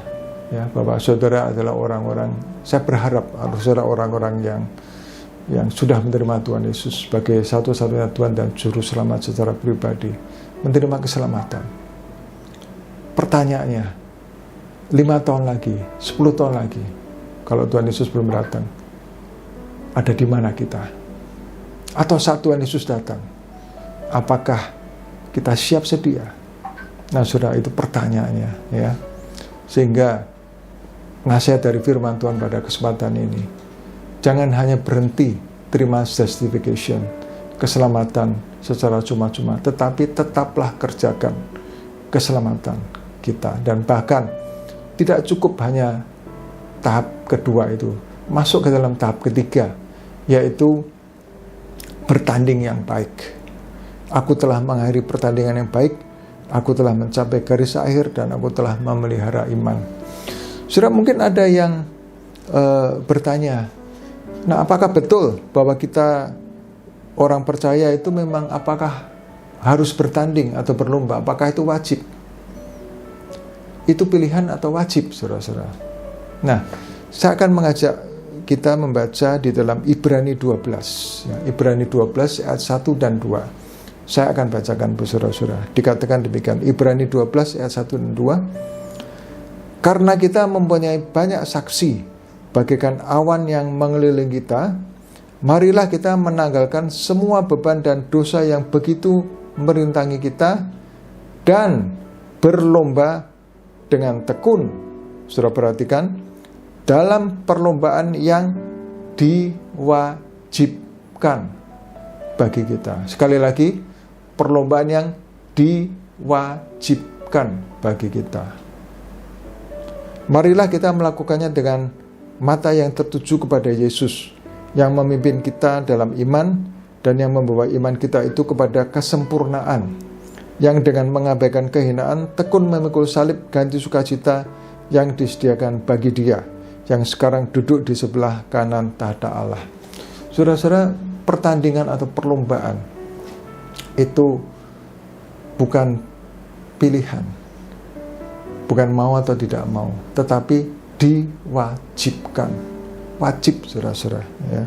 ya bahwa saudara adalah orang-orang, saya berharap saudara orang-orang yang sudah menerima Tuhan Yesus sebagai satu-satunya Tuhan dan Juru Selamat secara pribadi, menerima keselamatan. Pertanyaannya, 5 tahun lagi, 10 tahun lagi, kalau Tuhan Yesus belum datang, ada di mana kita? Atau saat Tuhan Yesus datang, apakah kita siap sedia? Nah, saudara, itu pertanyaannya ya. Sehingga nasihat dari firman Tuhan pada kesempatan ini, jangan hanya berhenti terima justification, keselamatan secara cuma-cuma, tetapi tetaplah kerjakan keselamatan kita. Dan bahkan tidak cukup hanya tahap kedua itu, masuk ke dalam tahap ketiga, yaitu bertanding yang baik. Aku telah mengakhiri pertandingan yang baik, aku telah mencapai garis akhir, dan aku telah memelihara iman. Saudara, mungkin ada yang bertanya, nah, apakah betul bahwa kita orang percaya itu memang apakah harus bertanding atau berlomba? Apakah itu wajib? Itu pilihan atau wajib, saudara-saudara? Nah, saya akan mengajak kita membaca di dalam Ibrani 12. Ya, Ibrani 12 ayat 1 dan 2. Saya akan bacakan, saudara-saudara. Dikatakan demikian, Ibrani 12 ayat 1 dan 2. Karena kita mempunyai banyak saksi, bagaikan awan yang mengelilingi kita, marilah kita menanggalkan semua beban dan dosa yang begitu merintangi kita, dan berlomba dengan tekun. Saudara perhatikan, dalam perlombaan yang diwajibkan bagi kita. Sekali lagi, perlombaan yang diwajibkan bagi kita. Marilah kita melakukannya dengan mata yang tertuju kepada Yesus, yang memimpin kita dalam iman dan yang membawa iman kita itu kepada kesempurnaan, yang dengan mengabaikan kehinaan tekun memikul salib ganti sukacita yang disediakan bagi Dia yang sekarang duduk di sebelah kanan tahta Allah. Saudara-saudara, pertandingan atau perlombaan itu bukan pilihan, bukan mau atau tidak mau, tetapi diwajibkan. Wajib, saudara-saudara, ya.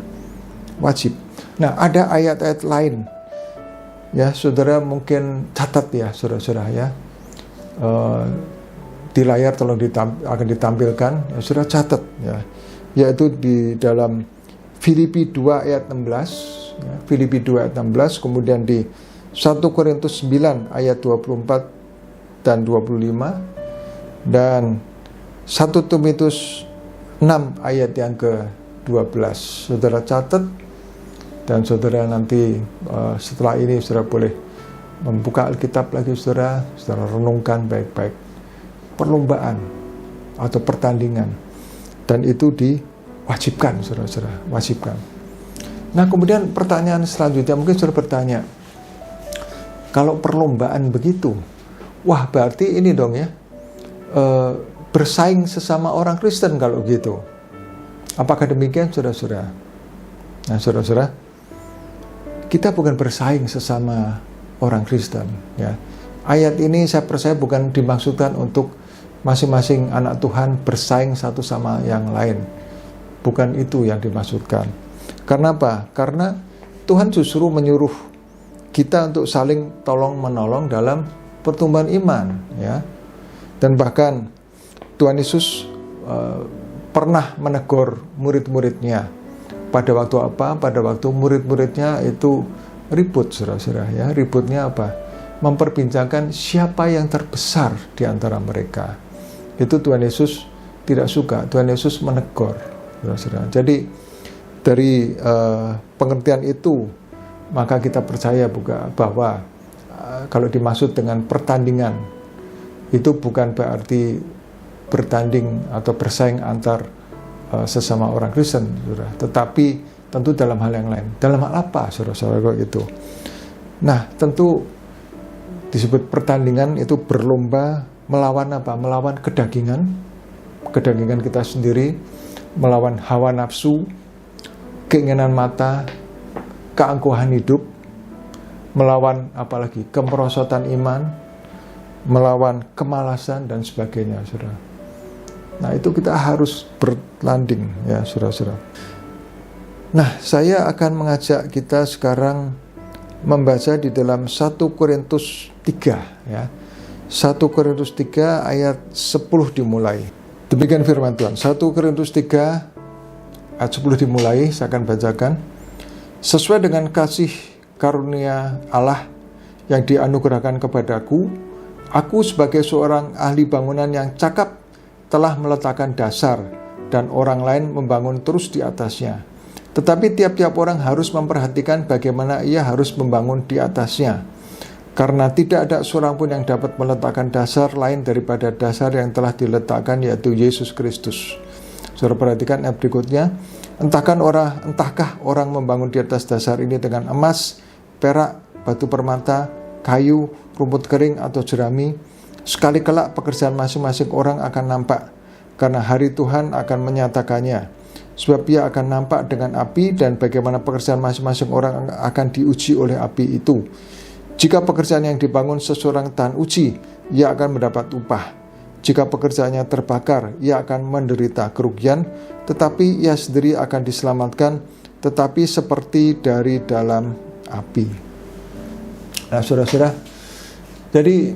Wajib. Nah, ada ayat-ayat lain, ya, saudara mungkin catat ya, saudara-saudara, ya. Di layar tolong akan ditampilkan, ya, saudara catat, ya, yaitu di dalam Filipi 2 ayat 16, ya, Filipi 2 ayat 16, kemudian di 1 Korintus 9 ayat 24 dan 25, dan 1 Timotius 6 ayat yang ke-12. Saudara catat, dan saudara nanti setelah ini saudara boleh membuka Alkitab lagi, saudara renungkan baik-baik. Perlombaan atau pertandingan, dan itu diwajibkan, saudara-saudara, wajibkan. Nah, kemudian pertanyaan selanjutnya, mungkin saudara bertanya, kalau perlombaan begitu, wah berarti ini dong ya, bersaing sesama orang Kristen kalau gitu. Apakah demikian, saudara-saudara? Nah, saudara-saudara, kita bukan bersaing sesama orang Kristen, ya. Ayat ini saya percaya bukan dimaksudkan untuk masing-masing anak Tuhan bersaing satu sama yang lain. Bukan itu yang dimaksudkan. Karena apa? Karena Tuhan justru menyuruh kita untuk saling tolong-menolong dalam pertumbuhan iman, ya. Dan bahkan Tuhan Yesus pernah menegur murid-muridnya Pada waktu apa? Pada waktu murid-muridnya itu ribut, saudara-saudara, ya. Ributnya apa? Memperbincangkan siapa yang terbesar di antara mereka. Itu Tuhan Yesus tidak suka. Tuhan Yesus menegur, saudara-saudara. Jadi dari pengertian itu, maka kita percaya bahwa kalau dimaksud dengan pertandingan, itu bukan berarti bertanding atau bersaing antar sesama orang Kristen, saudara. Tetapi tentu dalam hal yang lain. Dalam hal apa, saudara-saudara, itu? Nah, tentu disebut pertandingan itu berlomba melawan apa? Melawan kedagingan kita sendiri, melawan hawa nafsu, keinginan mata, keangkuhan hidup, melawan apalagi kemerosotan iman, melawan kemalasan dan sebagainya, saudara. Nah, itu kita harus bertanding, ya, saudara-saudara. Nah, saya akan mengajak kita sekarang membaca di dalam 1 Korintus 3, ya. 1 Korintus 3 ayat 10 dimulai. Demikian firman Tuhan. 1 Korintus 3 ayat 10 dimulai, saya akan bacakan. Sesuai dengan kasih karunia Allah yang dianugerahkan kepadaku, aku sebagai seorang ahli bangunan yang cakap telah meletakkan dasar dan orang lain membangun terus di atasnya. Tetapi tiap-tiap orang harus memperhatikan bagaimana ia harus membangun di atasnya. Karena tidak ada seorang pun yang dapat meletakkan dasar lain daripada dasar yang telah diletakkan, yaitu Yesus Kristus. Saudara perhatikan ayat berikutnya. Entahkah orang membangun di atas dasar ini dengan emas, perak, batu permata, kayu, rumput kering atau jerami. Sekali kelak pekerjaan masing-masing orang akan nampak, karena hari Tuhan akan menyatakannya. Sebab ia akan nampak dengan api, dan bagaimana pekerjaan masing-masing orang akan diuji oleh api itu. Jika pekerjaan yang dibangun seseorang tahan uji, ia akan mendapat upah. Jika pekerjaannya terbakar, ia akan menderita kerugian, tetapi ia sendiri akan diselamatkan, tetapi seperti dari dalam api. Nah, saudara-saudara, jadi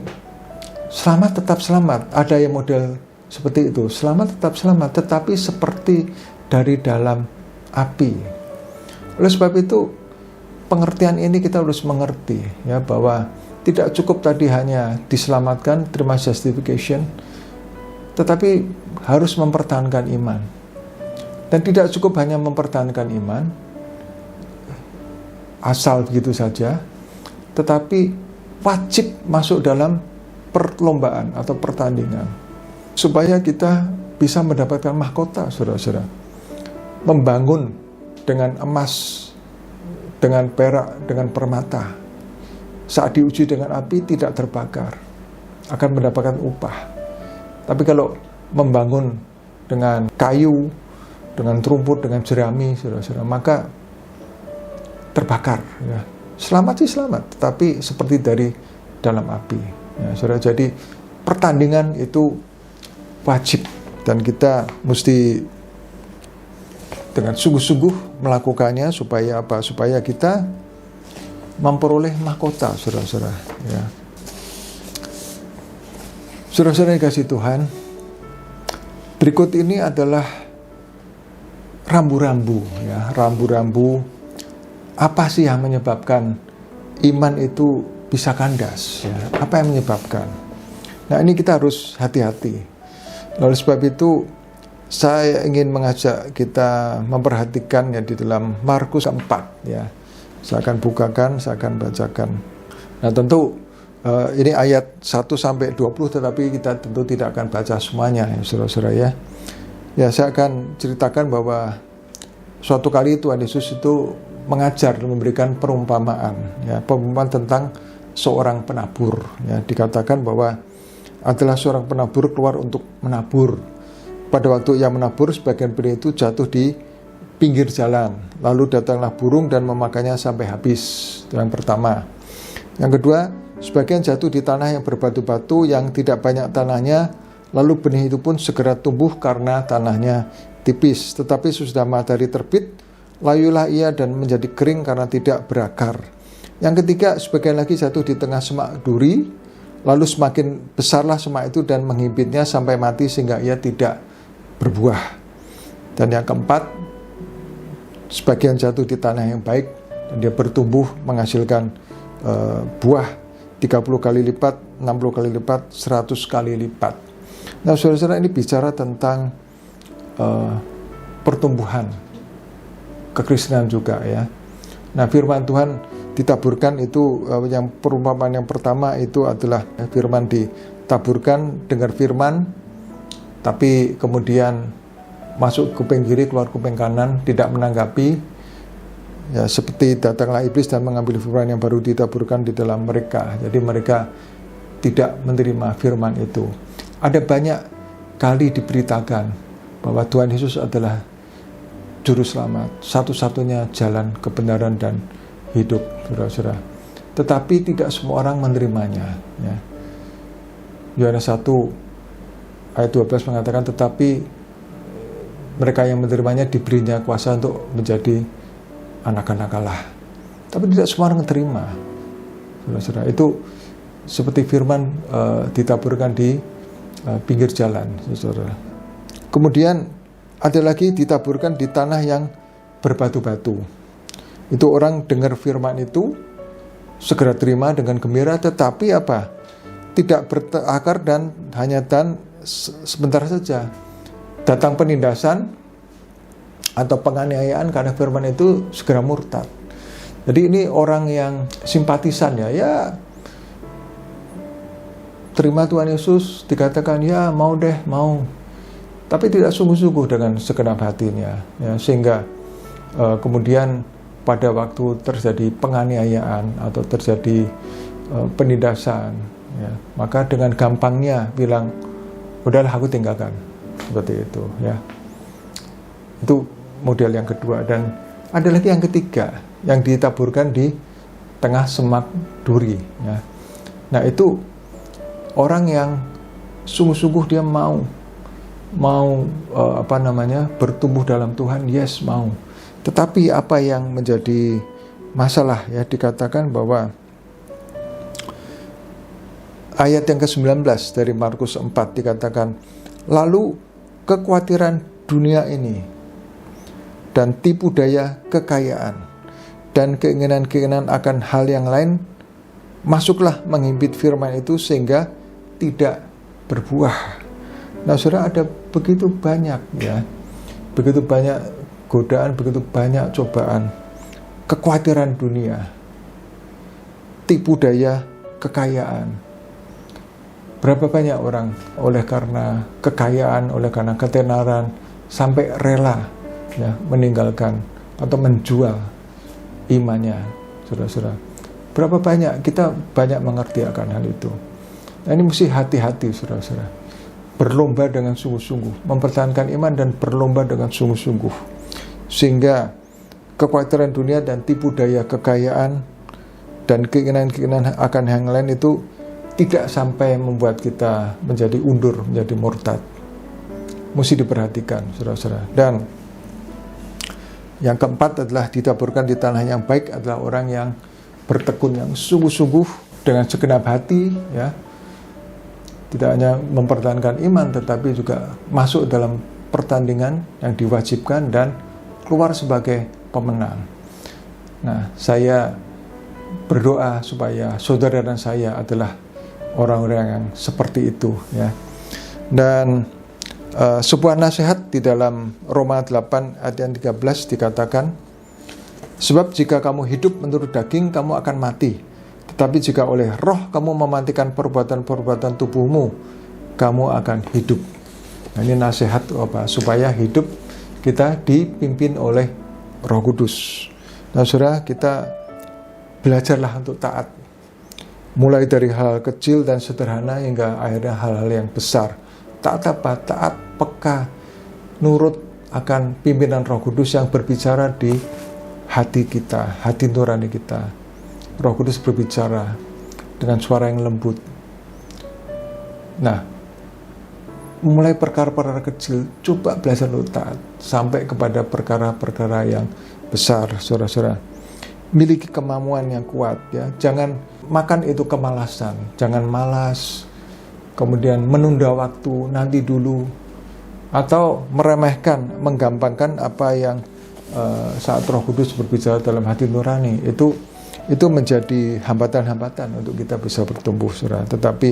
selamat tetap selamat. Ada yang model seperti itu. Selamat tetap selamat, tetapi seperti dari dalam api. Oleh sebab itu, pengertian ini kita harus mengerti, ya, bahwa tidak cukup tadi hanya diselamatkan, terima justification, tetapi harus mempertahankan iman. Dan tidak cukup hanya mempertahankan iman, asal begitu saja, tetapi wajib masuk dalam perlombaan atau pertandingan, supaya kita bisa mendapatkan mahkota, saudara-saudara. Membangun dengan emas, dengan perak, dengan permata, saat diuji dengan api tidak terbakar, akan mendapatkan upah. Tapi kalau membangun dengan kayu, dengan rumput, dengan jerami, saudara-saudara, maka terbakar, ya. Selamat sih selamat, tetapi seperti dari dalam api, ya, saudara. Jadi pertandingan itu wajib, dan kita mesti dengan sungguh-sungguh melakukannya supaya apa? Supaya kita memperoleh mahkota, saudara-saudara, ya. Saudara-saudara yang kasih Tuhan, berikut ini adalah rambu-rambu, ya, rambu-rambu. Apa sih yang menyebabkan iman itu bisa kandas, ya? Apa yang menyebabkan? Nah, ini kita harus hati-hati. Oleh sebab itu, saya ingin mengajak kita memperhatikan, ya, di dalam Markus 4, ya. Saya akan bukakan, saya akan bacakan. Nah, tentu ini ayat 1-20, tetapi kita tentu tidak akan baca semuanya, ya, saudara-saudara, ya. Ya, saya akan ceritakan bahwa suatu kali Tuhan Yesus itu mengajar, memberikan perumpamaan, ya, perumpamaan tentang seorang penabur, ya. Dikatakan bahwa adalah seorang penabur keluar untuk menabur. Pada waktu ia menabur, sebagian benih itu jatuh di pinggir jalan, lalu datanglah burung dan memakannya sampai habis. Itu yang pertama. Yang kedua, sebagian jatuh di tanah yang berbatu-batu, yang tidak banyak tanahnya, lalu benih itu pun segera tumbuh karena tanahnya tipis. Tetapi sesudah matahari terbit, layulah ia dan menjadi kering karena tidak berakar. Yang ketiga, sebagian lagi jatuh di tengah semak duri, lalu semakin besarlah semak itu dan menghimpitnya sampai mati sehingga ia tidak berbuah. Dan yang keempat, sebagian jatuh di tanah yang baik, dan dia bertumbuh menghasilkan buah 30 kali lipat, 60 kali lipat, 100 kali lipat. Nah, saudara-saudara, ini bicara tentang pertumbuhan kekristenan juga ya. Nah, firman Tuhan ditaburkan itu, yang perumpamaan yang pertama itu adalah firman ditaburkan, dengar firman, tapi kemudian masuk kuping kiri, keluar kuping kanan, tidak menanggapi. Ya, seperti datanglah iblis dan mengambil firman yang baru ditaburkan di dalam mereka. Jadi mereka tidak menerima firman itu. Ada banyak kali diberitakan bahwa Tuhan Yesus adalah juru selamat, satu-satunya jalan kebenaran dan hidup, saudara-saudara. Tetapi tidak semua orang menerimanya. Ya. Yohanes 1 ayat 12 mengatakan, tetapi mereka yang menerimanya diberinya kuasa untuk menjadi anak-anak Allah. Tapi tidak semua orang menerima, saudara-saudara. Itu seperti firman ditaburkan di pinggir jalan, saudara. Kemudian ada lagi ditaburkan di tanah yang berbatu-batu. Itu orang dengar firman itu, segera terima dengan gembira, tetapi apa? Tidak berakar dan hanya sebentar saja. Datang penindasan atau penganiayaan karena firman itu, segera murtad. Jadi ini orang yang simpatisan ya terima Tuhan Yesus, dikatakan ya mau deh, mau. Tapi tidak sungguh-sungguh dengan segenap hatinya, ya, sehingga kemudian pada waktu terjadi penganiayaan atau terjadi penindasan, ya, maka dengan gampangnya bilang, udahlah aku tinggalkan, seperti itu, ya. Itu model yang kedua. Dan ada lagi yang ketiga, yang ditaburkan di tengah semak duri, ya. Nah, itu orang yang sungguh-sungguh dia mau bertumbuh dalam Tuhan, yes, mau. Tetapi apa yang menjadi masalah, ya, dikatakan bahwa ayat yang ke-19 dari Markus 4 dikatakan, lalu kekhawatiran dunia ini dan tipu daya kekayaan dan keinginan-keinginan akan hal yang lain masuklah menghimpit firman itu sehingga tidak berbuah. Nah, saudara, ada begitu banyak, ya, begitu banyak godaan, begitu banyak cobaan, kekhawatiran dunia, tipu daya kekayaan. Berapa banyak orang oleh karena kekayaan, oleh karena ketenaran, sampai rela, ya, meninggalkan atau menjual imannya, saudara-saudara. Berapa banyak, kita banyak mengerti akan hal itu. Nah, ini mesti hati-hati, saudara-saudara. Berlomba dengan sungguh-sungguh, mempertahankan iman dan berlomba dengan sungguh-sungguh. Sehingga kekhawatiran dunia dan tipu daya kekayaan dan keinginan-keinginan akan yang lain itu tidak sampai membuat kita menjadi undur, menjadi murtad. Mesti diperhatikan, saudara-saudara. Dan yang keempat adalah ditaburkan di tanah yang baik adalah orang yang bertekun, yang sungguh-sungguh dengan segenap hati, ya. Tidak hanya mempertahankan iman, tetapi juga masuk dalam pertandingan yang diwajibkan dan keluar sebagai pemenang. Nah, saya berdoa supaya saudara dan saya adalah orang-orang yang seperti itu, ya. Dan sebuah nasihat di dalam Roma 8 ayat yang 13 dikatakan, sebab jika kamu hidup menurut daging, kamu akan mati. Tetapi jika oleh roh kamu mematikan perbuatan-perbuatan tubuhmu, kamu akan hidup. Nah, ini nasihat supaya hidup kita dipimpin oleh Roh Kudus. Nah, saudara, kita belajarlah untuk taat. Mulai dari hal kecil dan sederhana hingga akhirnya hal-hal yang besar. Taat apa? Taat, peka, nurut akan pimpinan Roh Kudus yang berbicara di hati kita, hati nurani kita. Roh Kudus berbicara dengan suara yang lembut. Nah, mulai perkara-perkara kecil, coba belajar untuk taat, sampai kepada perkara-perkara yang besar, saudara-saudara. Miliki kemampuan yang kuat, ya. Jangan makan itu kemalasan, jangan malas, kemudian menunda waktu, nanti dulu, atau meremehkan, menggampangkan apa yang saat Roh Kudus berbicara dalam hati nurani, itu menjadi hambatan-hambatan untuk kita bisa bertumbuh, saudara. Tetapi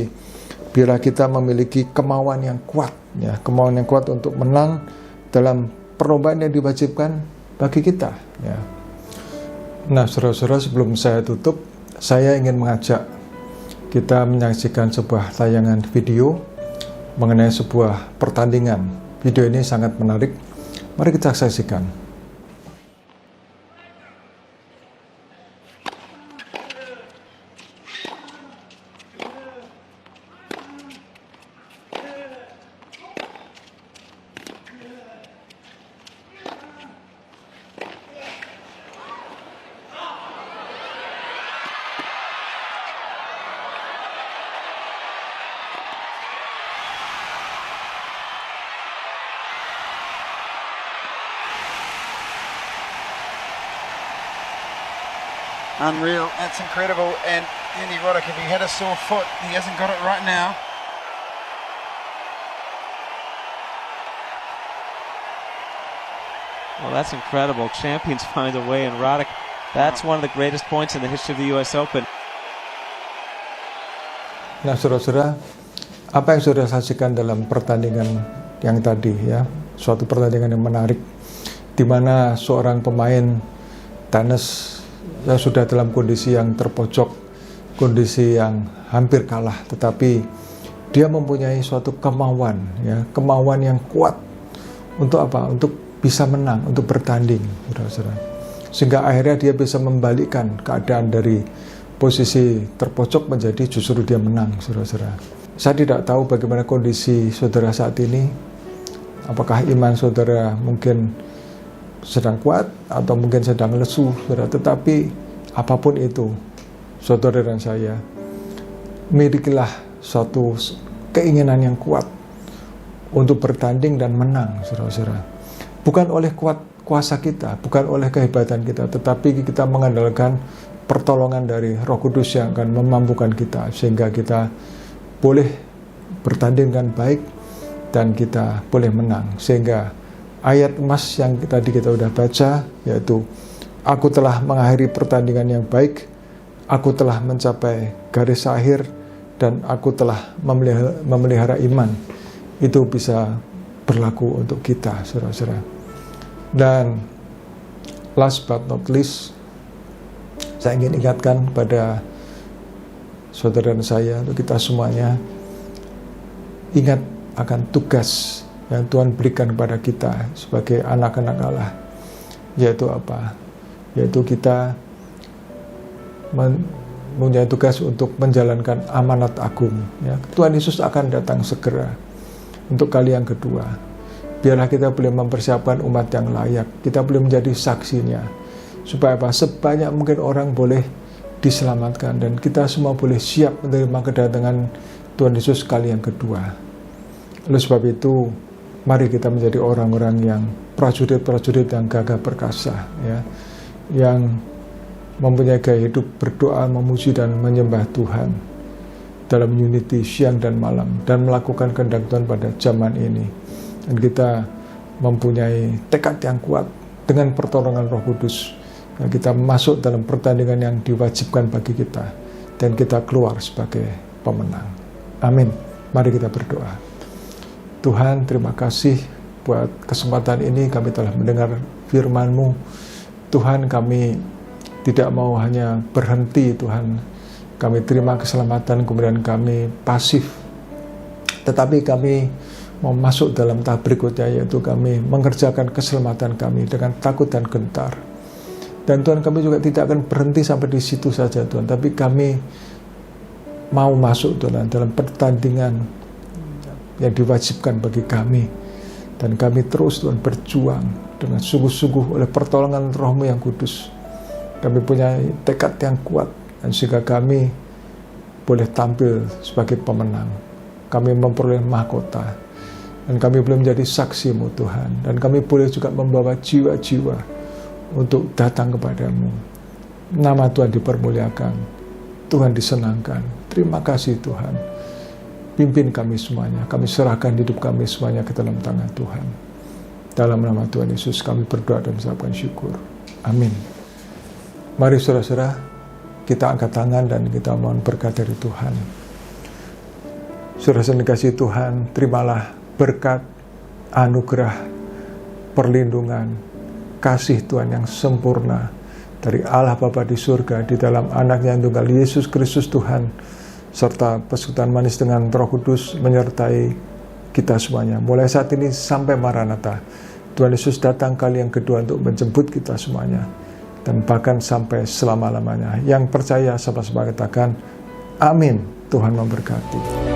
bila kita memiliki kemauan yang kuat, ya, kemauan yang kuat untuk menang dalam perlombaan yang diwajibkan bagi kita, ya. Nah, saudara-saudara, sebelum saya tutup, saya ingin mengajak kita menyaksikan sebuah tayangan video mengenai sebuah pertandingan. Video ini sangat menarik. Mari kita saksikan. Unreal, that's incredible. And Andy Roddick, if he had a sore foot, he hasn't got it right now. Well, that's incredible. Champions find a way, and Roddick, that's one of the greatest points in the history of the US Open. Nah, saudara-saudara, apa yang saudara saksikan dalam pertandingan yang tadi, ya, suatu pertandingan yang menarik, di mana seorang pemain tenis yang sudah dalam kondisi yang terpojok, kondisi yang hampir kalah, tetapi dia mempunyai suatu kemauan, ya, kemauan yang kuat untuk apa? Untuk bisa menang, untuk bertanding, saudara-saudara. Sehingga akhirnya dia bisa membalikkan keadaan dari posisi terpojok menjadi justru dia menang, saudara-saudara. Saya tidak tahu bagaimana kondisi saudara saat ini. Apakah iman saudara mungkin sedang kuat atau mungkin sedang lesu, saudara. Tetapi apapun itu, saudara dan saya, milikilah suatu keinginan yang kuat untuk bertanding dan menang, saudara-saudara. Bukan oleh kuasa kita, bukan oleh kehebatan kita, tetapi kita mengandalkan pertolongan dari Roh Kudus yang akan memampukan kita, sehingga kita boleh bertanding dengan baik dan kita boleh menang. Sehingga ayat emas yang tadi kita sudah baca, yaitu aku telah mengakhiri pertandingan yang baik, aku telah mencapai garis akhir, dan aku telah memelihara iman. Itu bisa berlaku untuk kita, saudara-saudara. Dan last but not least, saya ingin ingatkan pada saudara dan saya, untuk kita semuanya, ingat akan tugas yang Tuhan berikan kepada kita sebagai anak-anak Allah, yaitu apa? Yaitu kita mempunyai tugas untuk menjalankan amanat agung, ya. Tuhan Yesus akan datang segera untuk kali yang kedua. Biarlah kita boleh mempersiapkan umat yang layak, kita boleh menjadi saksinya, supaya apa? Sebanyak mungkin orang boleh diselamatkan, dan kita semua boleh siap menerima kedatangan Tuhan Yesus kali yang kedua. Oleh sebab itu, mari kita menjadi orang-orang yang prajurit-prajurit yang gagah perkasa, ya, yang mempunyai gaya hidup berdoa, memuji dan menyembah Tuhan dalam unity siang dan malam, dan melakukan kehendak Tuhan pada zaman ini. Dan kita mempunyai tekad yang kuat dengan pertolongan Roh Kudus, dan kita masuk dalam pertandingan yang diwajibkan bagi kita, dan kita keluar sebagai pemenang. Amin. Mari kita berdoa. Tuhan, terima kasih buat kesempatan ini kami telah mendengar firman-Mu. Tuhan, kami tidak mau hanya berhenti, Tuhan. Kami terima keselamatan, kemudian kami pasif. Tetapi kami mau masuk dalam tahap berikutnya, yaitu kami mengerjakan keselamatan kami dengan takut dan gentar. Dan Tuhan, kami juga tidak akan berhenti sampai di situ saja, Tuhan. Tapi kami mau masuk, Tuhan, dalam pertandingan yang diwajibkan bagi kami. Dan kami terus, Tuhan, berjuang dengan sungguh-sungguh oleh pertolongan Roh-Mu yang kudus. Kami punya tekad yang kuat, dan sehingga kami boleh tampil sebagai pemenang. Kami memperoleh mahkota, dan kami boleh menjadi saksi-Mu, Tuhan. Dan kami boleh juga membawa jiwa-jiwa untuk datang kepadamu. Nama Tuhan dipermuliakan, Tuhan disenangkan. Terima kasih, Tuhan. Pimpin kami semuanya, kami serahkan hidup kami semuanya ke dalam tangan Tuhan. Dalam nama Tuhan Yesus kami berdoa dan mengucapkan syukur. Amin. Mari saudara-saudara, kita angkat tangan dan kita mohon berkat dari Tuhan. Saudara-saudara dikasihi Tuhan, terimalah berkat, anugerah, perlindungan, kasih Tuhan yang sempurna dari Allah Bapa di surga, di dalam anaknya yang tunggal Yesus Kristus Tuhan, serta persekutuan manis dengan Roh Kudus menyertai kita semuanya, mulai saat ini sampai Maranatha. Tuhan Yesus datang kali yang kedua untuk menjemput kita semuanya, dan bahkan sampai selama-lamanya. Yang percaya sama-sama katakan, amin. Tuhan memberkati.